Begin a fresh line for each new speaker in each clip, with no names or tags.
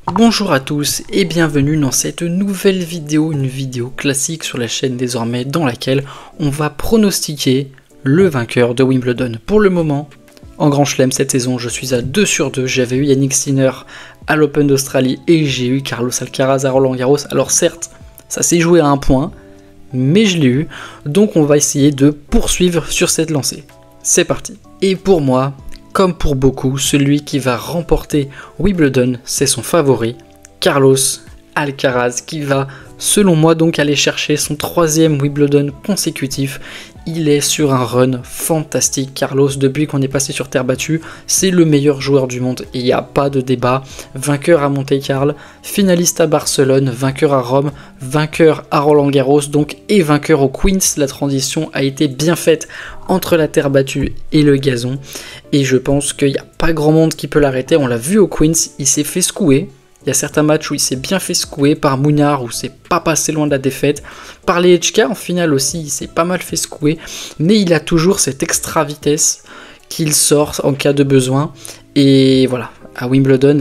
Bonjour à tous et bienvenue dans cette nouvelle vidéo, une vidéo classique sur la chaîne désormais dans laquelle on va pronostiquer le vainqueur de Wimbledon. Pour le moment, en Grand Chelem cette saison, je suis à 2 sur 2, j'avais eu Jannik Sinner à l'Open d'Australie et j'ai eu Carlos Alcaraz à Roland Garros. Alors certes, ça s'est joué à un point, mais je l'ai eu, donc on va essayer de poursuivre sur cette lancée. C'est parti. Et pour moi, comme pour beaucoup, celui qui va remporter Wimbledon, c'est son favori, Carlos Alcaraz, qui va, selon moi, donc aller chercher son 3e Wimbledon consécutif. Il est sur un run fantastique, Carlos, depuis qu'on est passé sur terre battue, c'est le meilleur joueur du monde, et il n'y a pas de débat. Vainqueur à Monte-Carlo, finaliste à Barcelone, vainqueur à Rome, vainqueur à Roland Garros, donc, et vainqueur au Queens. La transition a été bien faite entre la terre battue et le gazon, et je pense qu'il n'y a pas grand monde qui peut l'arrêter. On l'a vu au Queens, il s'est fait secouer. Il y a certains matchs où il s'est bien fait secouer, par Munar où c'est pas passé loin de la défaite, par les HK en finale aussi il s'est pas mal fait secouer, mais il a toujours cette extra vitesse qu'il sort en cas de besoin. Et voilà, à Wimbledon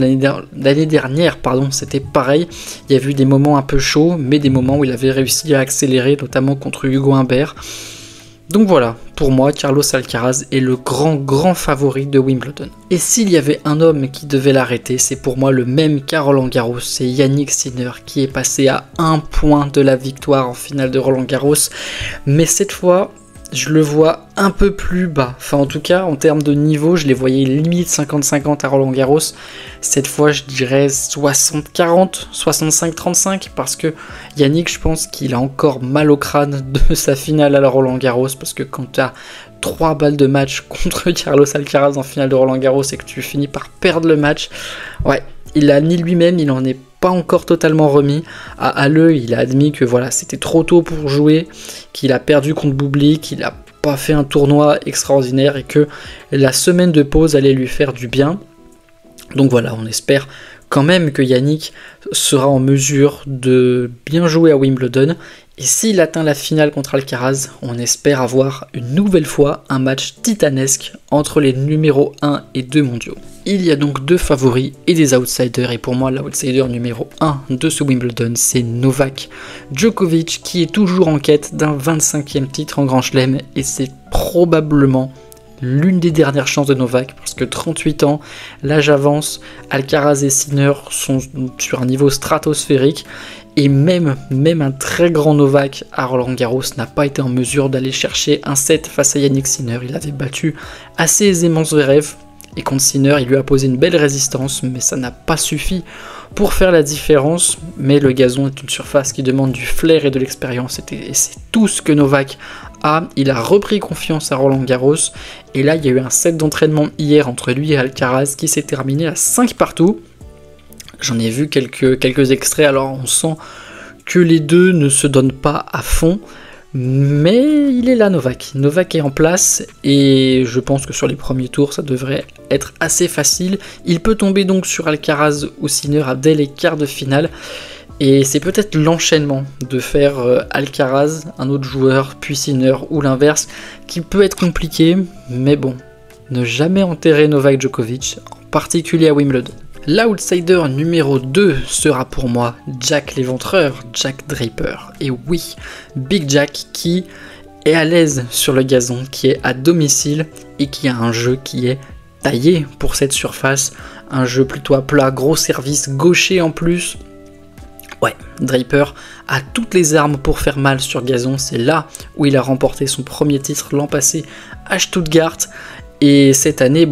l'année dernière, c'était pareil, il y a eu des moments un peu chauds, mais des moments où il avait réussi à accélérer, notamment contre Hugo Humbert. Donc voilà, pour moi, Carlos Alcaraz est le grand favori de Wimbledon. Et s'il y avait un homme qui devait l'arrêter, c'est pour moi le même qu'à Roland Garros, c'est Jannik Sinner qui est passé à 1 point de la victoire en finale de Roland Garros. Mais cette fois, je le vois un peu plus bas. Enfin, en tout cas, en termes de niveau, je les voyais limite 50-50 à Roland Garros. Cette fois, je dirais 60-40, 65-35, parce que Jannik, je pense qu'il a encore mal au crâne de sa finale à la Roland Garros, parce que quand tu as 3 balles de match contre Carlos Alcaraz en finale de Roland Garros et que tu finis par perdre le match, ouais, il a ni lui-même, il en est pas encore totalement remis. À Halle, il a admis que voilà, c'était trop tôt pour jouer, qu'il a perdu contre Bublik, qu'il a pas fait un tournoi extraordinaire et que la semaine de pause allait lui faire du bien. Donc voilà, on espère quand même que Jannik sera en mesure de bien jouer à Wimbledon. Et s'il atteint la finale contre Alcaraz, on espère avoir une nouvelle fois un match titanesque entre les numéros 1 et 2 mondiaux. Il y a donc 2 favoris et des outsiders, et pour moi l'outsider numéro 1 de ce Wimbledon, c'est Novak Djokovic, qui est toujours en quête d'un 25e titre en Grand Chelem, et c'est probablement l'une des dernières chances de Novak, parce que 38 ans, l'âge avance, Alcaraz et Sinner sont sur un niveau stratosphérique, et même un très grand Novak à Roland Garros n'a pas été en mesure d'aller chercher un set face à Jannik Sinner. Il avait battu assez aisément Zverev, et contre Sinner, il lui a posé une belle résistance, mais ça n'a pas suffi pour faire la différence. Mais le gazon est une surface qui demande du flair et de l'expérience, et c'est tout ce que Novak a. Il a repris confiance à Roland Garros, et là il y a eu un set d'entraînement hier entre lui et Alcaraz qui s'est terminé à 5 partout. J'en ai vu quelques extraits, alors on sent que les deux ne se donnent pas à fond, mais il est là Novak. Novak est en place, et je pense que sur les premiers tours ça devrait être assez facile. Il peut tomber donc sur Alcaraz ou Sinner dès les quarts de finale, et c'est peut-être l'enchaînement de faire Alcaraz, un autre joueur, puis Sinner, ou l'inverse, qui peut être compliqué, mais bon, ne jamais enterrer Novak Djokovic, en particulier à Wimbledon. L'outsider numéro 2 sera pour moi Jack l'Éventreur, Jack Draper. Et oui, Big Jack qui est à l'aise sur le gazon, qui est à domicile et qui a un jeu qui est taillé pour cette surface. Un jeu plutôt à plat, gros service, gaucher en plus. Ouais, Draper a toutes les armes pour faire mal sur gazon. C'est là où il a remporté son premier titre l'an passé à Stuttgart. Et cette année,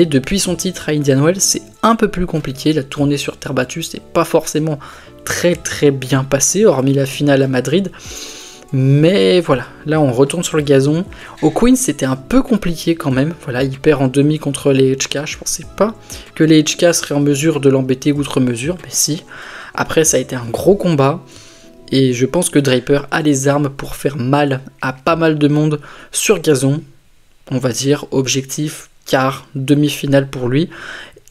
depuis son titre à Indian Wells, c'est un peu plus compliqué. La tournée sur terre battue, c'est pas forcément très bien passé, hormis la finale à Madrid. Mais voilà, là on retourne sur le gazon. Au Queens, c'était un peu compliqué quand même. Voilà, il perd en demi contre les HK. Je pensais pas que les HK seraient en mesure de l'embêter outre mesure, mais si. Après, ça a été un gros combat. Et je pense que Draper a les armes pour faire mal à pas mal de monde sur gazon. On va dire objectif quart, demi-finale pour lui,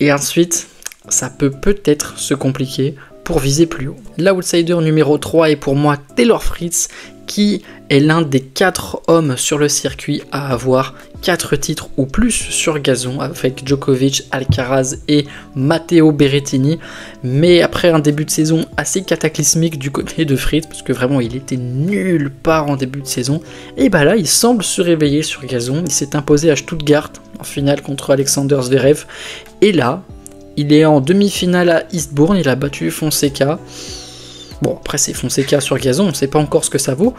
et ensuite ça peut peut-être se compliquer pour viser plus haut. L'outsider numéro 3 est pour moi Taylor Fritz, qui est l'un des 4 hommes sur le circuit à avoir 4 titres ou plus sur gazon avec Djokovic, Alcaraz et Matteo Berrettini, mais après un début de saison assez cataclysmique du côté de Fritz, parce que vraiment il était nulle part en début de saison, et bah là il semble se réveiller sur gazon. Il s'est imposé à Stuttgart en finale contre Alexander Zverev, et là il est en demi-finale à Eastbourne, il a battu Fonseca. Bon, après c'est Fonseca sur gazon, on ne sait pas encore ce que ça vaut.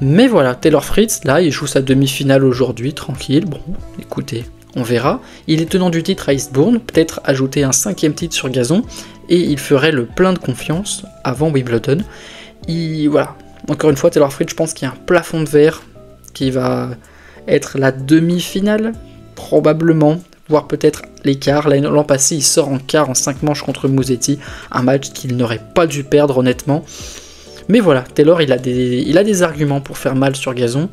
Mais voilà, Taylor Fritz, là, il joue sa demi-finale aujourd'hui, tranquille. Bon, écoutez, on verra. Il est tenant du titre à Eastbourne, peut-être ajouter un 5e titre sur gazon, et il ferait le plein de confiance avant Wimbledon. Voilà, encore une fois, Taylor Fritz, je pense qu'il y a un plafond de verre qui va être la demi-finale, probablement, voire peut-être l'écart. L'an passé, il sort en quart en 5 manches contre Musetti, un match qu'il n'aurait pas dû perdre honnêtement. Mais voilà, Taylor, il a des arguments pour faire mal sur gazon,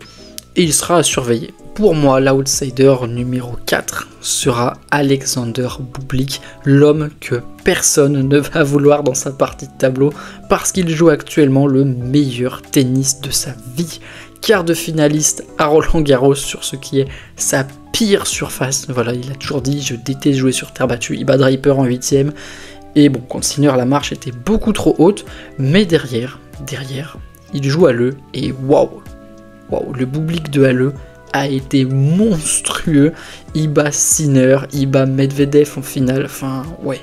et il sera à surveiller. Pour moi, l'outsider numéro 4 sera Alexander Bublik, l'homme que personne ne va vouloir dans sa partie de tableau, parce qu'il joue actuellement le meilleur tennis de sa vie. Quart de finaliste à Roland-Garros sur ce qui est sa pire surface. Voilà, il a toujours dit « je déteste jouer sur terre battue ». Il bat Draper en 8ème. Et bon, contre Sinner, la marche était beaucoup trop haute. Mais derrière, il joue Halle. Et waouh, le Bublik de Halle a été monstrueux. Il bat Sinner, il bat Medvedev en finale. Enfin, ouais.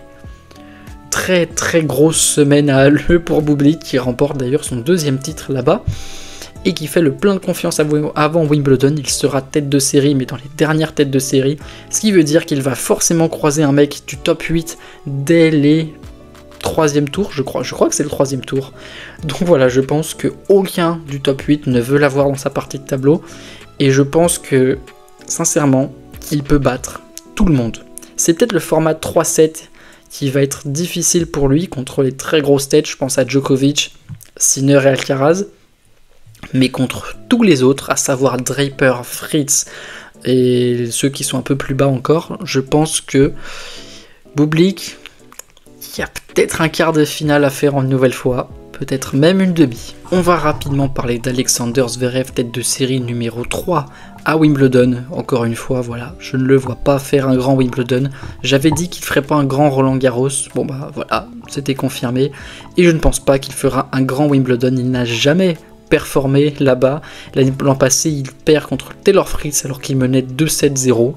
Très très grosse semaine à Halle pour Bublik, qui remporte d'ailleurs son 2e titre là-bas. Et qui fait le plein de confiance avant Wimbledon. Il sera tête de série, mais dans les dernières têtes de série, ce qui veut dire qu'il va forcément croiser un mec du top 8 dès les 3e tours, je crois que c'est le 3e tour. Donc voilà, je pense que aucun du top 8 ne veut l'avoir dans sa partie de tableau, et je pense que, sincèrement, il peut battre tout le monde. C'est peut-être le format 3-7 qui va être difficile pour lui contre les très grosses têtes, je pense à Djokovic, Sinner et Alcaraz. Mais contre tous les autres, à savoir Draper, Fritz et ceux qui sont un peu plus bas encore, je pense que Bublik, il y a peut-être un quart de finale à faire une nouvelle fois, peut-être même une demi. On va rapidement parler d'Alexander Zverev, tête de série numéro 3 à Wimbledon. Encore une fois, voilà, je ne le vois pas faire un grand Wimbledon. J'avais dit qu'il ne ferait pas un grand Roland-Garros, bon bah voilà, c'était confirmé. Et je ne pense pas qu'il fera un grand Wimbledon, il n'a jamais performé là-bas. L'an passé, il perd contre Taylor Fritz alors qu'il menait 2-7-0.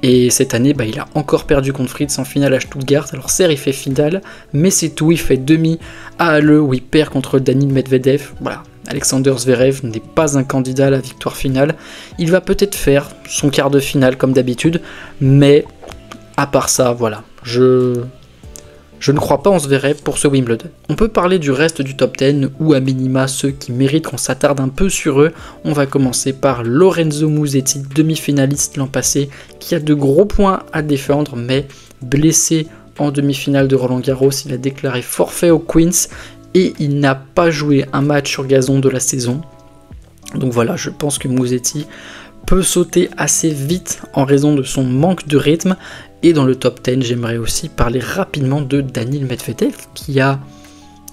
Et cette année, il a encore perdu contre Fritz en finale à Stuttgart. Alors certes, il fait finale, mais c'est tout. Il fait demi à Halle où il perd contre Daniil Medvedev. Voilà, Alexander Zverev n'est pas un candidat à la victoire finale. Il va peut-être faire son quart de finale comme d'habitude, mais à part ça, voilà, je ne crois pas en Zverev pour ce Wimbledon. On peut parler du reste du top 10, ou à minima ceux qui méritent qu'on s'attarde un peu sur eux. On va commencer par Lorenzo Musetti, demi-finaliste l'an passé, qui a de gros points à défendre, mais blessé en demi-finale de Roland-Garros. Il a déclaré forfait aux Queens, et il n'a pas joué un match sur gazon de la saison. Donc voilà, je pense que Musetti peut sauter assez vite en raison de son manque de rythme. Et dans le top 10, j'aimerais aussi parler rapidement de Daniil Medvedev, qui a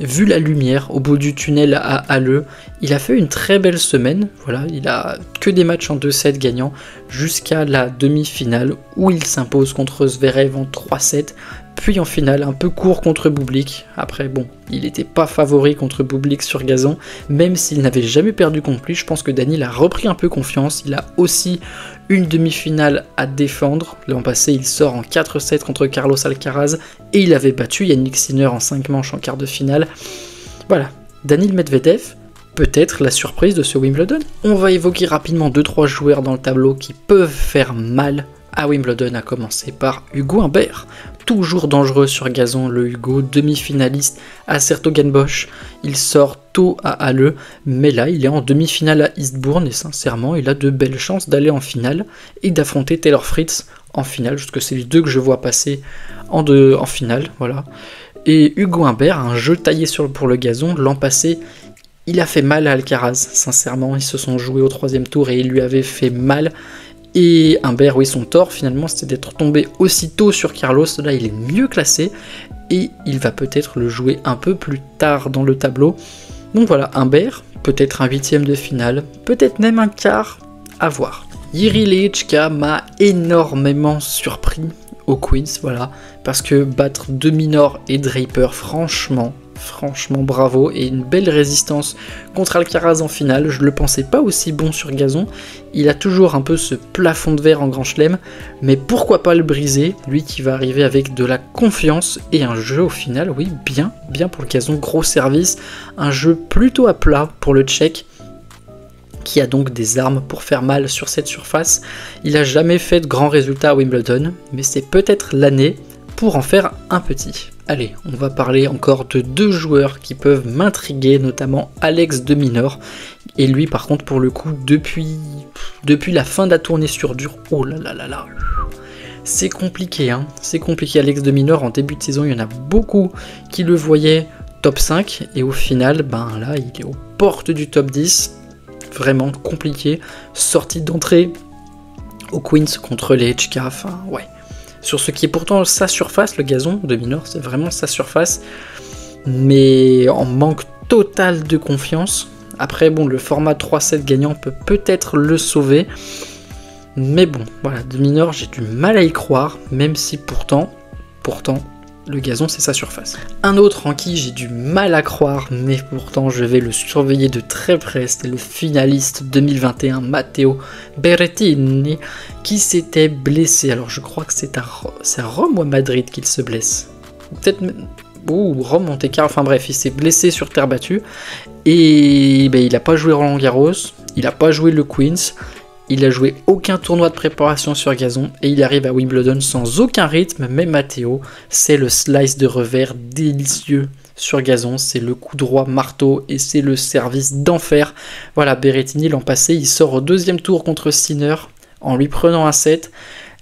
vu la lumière au bout du tunnel à Halle. Il a fait une très belle semaine, voilà, il a que des matchs en 2-7 gagnants jusqu'à la demi-finale où il s'impose contre Zverev en 3-7, puis en finale un peu court contre Bublik. Après bon, il n'était pas favori contre Bublik sur gazon, même s'il n'avait jamais perdu contre lui. Je pense que Daniil a repris un peu confiance, il a aussi une demi-finale à défendre. L'an passé, il sort en 4-7 contre Carlos Alcaraz et il avait battu Yannick Sinner en 5 manches en quart de finale. Voilà, Daniil Medvedev, peut-être la surprise de ce Wimbledon. On va évoquer rapidement 2-3 joueurs dans le tableau qui peuvent faire mal à Wimbledon, à commencer par Hugo Humbert. Toujours dangereux sur gazon, le Hugo, demi-finaliste à Sertogenbosch. Il sort tôt à Halle, mais là il est en demi-finale à Eastbourne et sincèrement il a de belles chances d'aller en finale et d'affronter Taylor Fritz en finale, parce que c'est les deux que je vois passer en finale, voilà. Et Hugo Humbert a un jeu taillé pour le gazon. L'an passé, il a fait mal à Alcaraz, sincèrement, ils se sont joués au 3e tour et il lui avait fait mal. Et Humbert, oui, son tort finalement, c'était d'être tombé aussitôt sur Carlos. Là, il est mieux classé et il va peut-être le jouer un peu plus tard dans le tableau. Donc voilà, Humbert, peut-être un 8e de finale, peut-être même un quart, à voir. Jiří Lehečka m'a énormément surpris au Queens, voilà, parce que battre 2 minors et Draper, franchement bravo, et une belle résistance contre Alcaraz en finale. Je le pensais pas aussi bon sur gazon, il a toujours un peu ce plafond de verre en Grand Chelem, mais pourquoi pas le briser, lui qui va arriver avec de la confiance et un jeu au final, oui, bien pour le gazon, gros service, un jeu plutôt à plat pour le Tchèque, qui a donc des armes pour faire mal sur cette surface. Il n'a jamais fait de grands résultats à Wimbledon, mais c'est peut-être l'année pour en faire un petit. Allez, on va parler encore de 2 joueurs qui peuvent m'intriguer, notamment Alex de Minaur. Et lui, par contre, pour le coup, depuis la fin de la tournée sur dur, oh là là là là, c'est compliqué, hein. C'est compliqué. Alex de Minaur, en début de saison, il y en a beaucoup qui le voyaient top 5, et au final, ben là, il est aux portes du top 10. Vraiment compliqué, sortie d'entrée au Queens contre les Lehečka, enfin ouais. Sur ce qui est pourtant sa surface, le gazon de Minaur, c'est vraiment sa surface, mais en manque total de confiance. Après bon, le format 3-7 gagnant peut peut-être le sauver, mais bon, voilà, de Minaur, j'ai du mal à y croire, même si pourtant, le gazon c'est sa surface. Un autre en qui j'ai du mal à croire, mais pourtant je vais le surveiller de très près, c'était le finaliste 2021 Matteo Berrettini, qui s'était blessé. Alors je crois que c'est à Rome ou à Madrid qu'il se blesse, peut-être Rome, Monte-Carlo, enfin bref, il s'est blessé sur terre battue, et ben, il n'a pas joué Roland Garros, il n'a pas joué le Queens, il a joué aucun tournoi de préparation sur gazon, et il arrive à Wimbledon sans aucun rythme. Mais Matteo, c'est le slice de revers délicieux sur gazon, c'est le coup droit marteau et c'est le service d'enfer. Voilà, Berrettini l'an passé, il sort au 2e tour contre Sinner en lui prenant un set.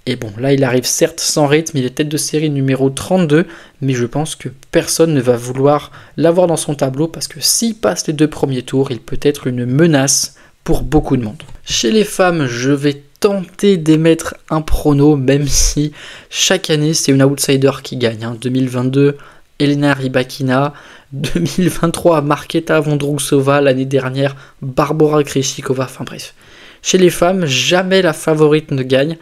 Et bon, là il arrive certes sans rythme, il est tête de série numéro 32, mais je pense que personne ne va vouloir l'avoir dans son tableau, parce que s'il passe les 2 premiers tours, il peut être une menace pour beaucoup de monde. Chez les femmes, je vais tenter d'émettre un prono, même si chaque année c'est une outsider qui gagne. 2022, Elena Rybakina, 2023, Marketa Vondrousova, l'année dernière, Barbora Krejcikova, enfin bref. Chez les femmes, jamais la favorite ne gagne.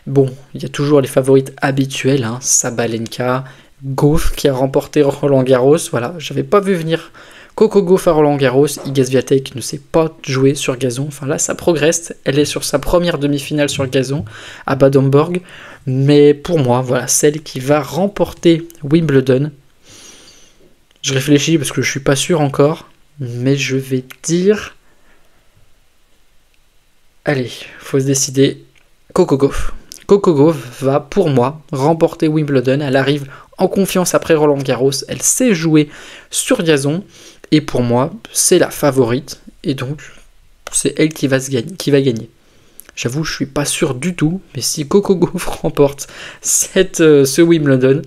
Bon, il y a toujours les favorites habituelles, Sabalenka, Gauff qui a remporté Roland Garros, voilà, j'avais pas vu venir Coco Gauff à Roland Garros. Iga Swiatek ne sait pas jouer sur gazon, enfin là ça progresse, elle est sur sa première demi-finale sur gazon à Bad Homburg, mais pour moi, voilà, celle qui va remporter Wimbledon, je réfléchis parce que je suis pas sûr encore, mais je vais dire, allez, faut se décider, Coco Gauff. Coco Gauff va pour moi remporter Wimbledon, elle arrive en confiance après Roland Garros, elle sait jouer sur gazon, et pour moi, c'est la favorite, et donc c'est elle qui va gagner. J'avoue, je suis pas sûr du tout, mais si Coco Gauff remporte ce Wimbledon,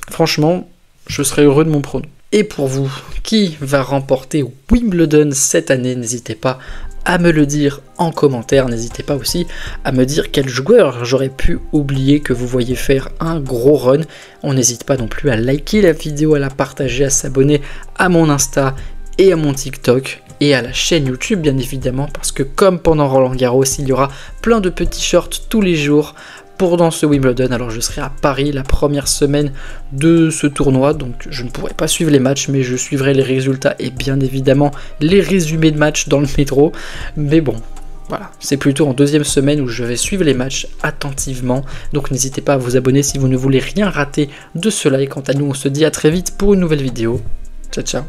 franchement, je serais heureux de mon prono. Et pour vous, qui va remporter Wimbledon cette année? N'hésitez pas à me le dire en commentaire, n'hésitez pas aussi à me dire quel joueur j'aurais pu oublier que vous voyez faire un gros run. On n'hésite pas non plus à liker la vidéo, à la partager, à s'abonner à mon Insta et à mon TikTok et à la chaîne YouTube bien évidemment, parce que comme pendant Roland Garros, il y aura plein de petits shorts tous les jours dans ce Wimbledon. Alors je serai à Paris la première semaine de ce tournoi, donc je ne pourrai pas suivre les matchs, mais je suivrai les résultats et bien évidemment les résumés de matchs dans le métro. Mais bon, voilà, c'est plutôt en 2e semaine où je vais suivre les matchs attentivement, donc n'hésitez pas à vous abonner si vous ne voulez rien rater de cela. Et quant à nous, on se dit à très vite pour une nouvelle vidéo. Ciao ciao.